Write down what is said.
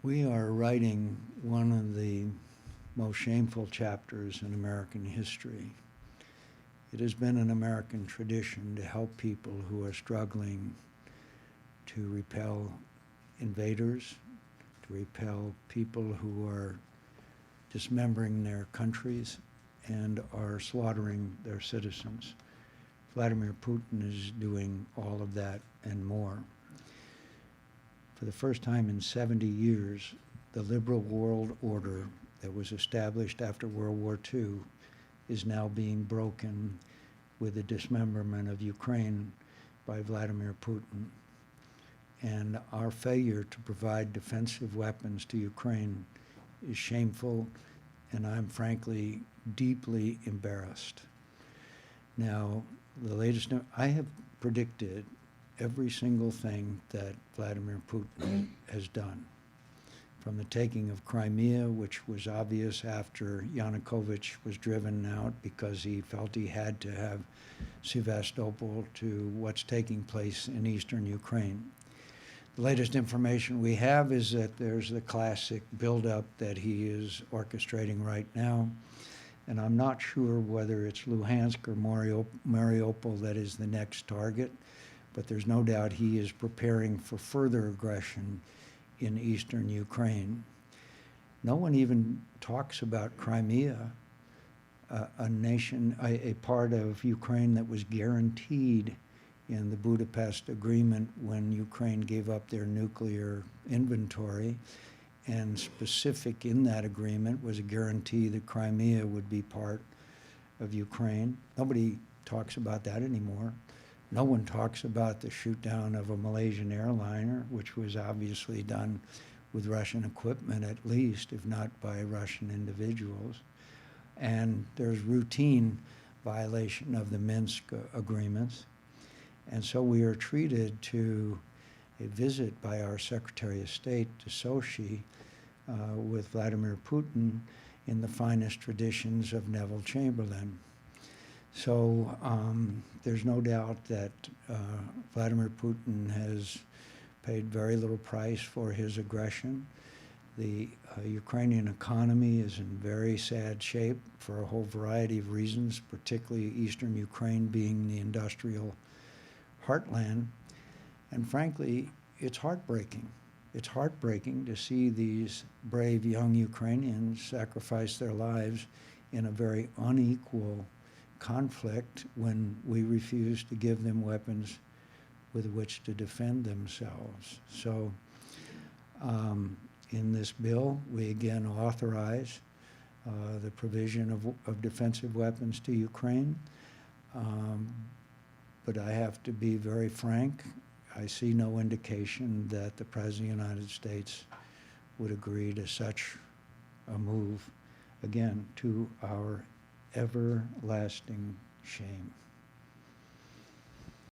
We are writing one of the most shameful chapters in American history. It has been an American tradition to help people who are struggling to repel invaders, to repel people who are dismembering their countries and are slaughtering their citizens. Vladimir Putin is doing all of that and more. For the first time in 70 years, the liberal world order that was established after World War II is now being broken with the dismemberment of Ukraine by Vladimir Putin. And our failure to provide defensive weapons to Ukraine is shameful, and I'm frankly deeply embarrassed. Now, the latest, I have predicted every single thing that Vladimir Putin has done. From the taking of Crimea, which was obvious after Yanukovych was driven out because he felt he had to have Sevastopol, to what's taking place in eastern Ukraine. The latest information we have is that there's the classic buildup that he is orchestrating right now. And I'm not sure whether it's Luhansk or Mariupol that is the next target, but there's no doubt he is preparing for further aggression in eastern Ukraine. No one even talks about Crimea, a part of Ukraine that was guaranteed in the Budapest Agreement when Ukraine gave up their nuclear inventory, and specific in that agreement was a guarantee that Crimea would be part of Ukraine. Nobody talks about that anymore. No one talks about the shoot down of a Malaysian airliner, which was obviously done with Russian equipment at least, if not by Russian individuals. And there's routine violation of the Minsk agreements. And so we are treated to a visit by our Secretary of State to Sochi with Vladimir Putin in the finest traditions of Neville Chamberlain. So there's no doubt that Vladimir Putin has paid very little price for his aggression. The Ukrainian economy is in very sad shape for a whole variety of reasons, particularly eastern Ukraine being the industrial heartland. And frankly, it's heartbreaking. It's heartbreaking to see these brave young Ukrainians sacrifice their lives in a very unequal conflict when we refuse to give them weapons with which to defend themselves. So in this bill, we again authorize the provision of defensive weapons to Ukraine. But I have to be very frank, I see no indication that the President of the United States would agree to such a move, again, to our everlasting shame.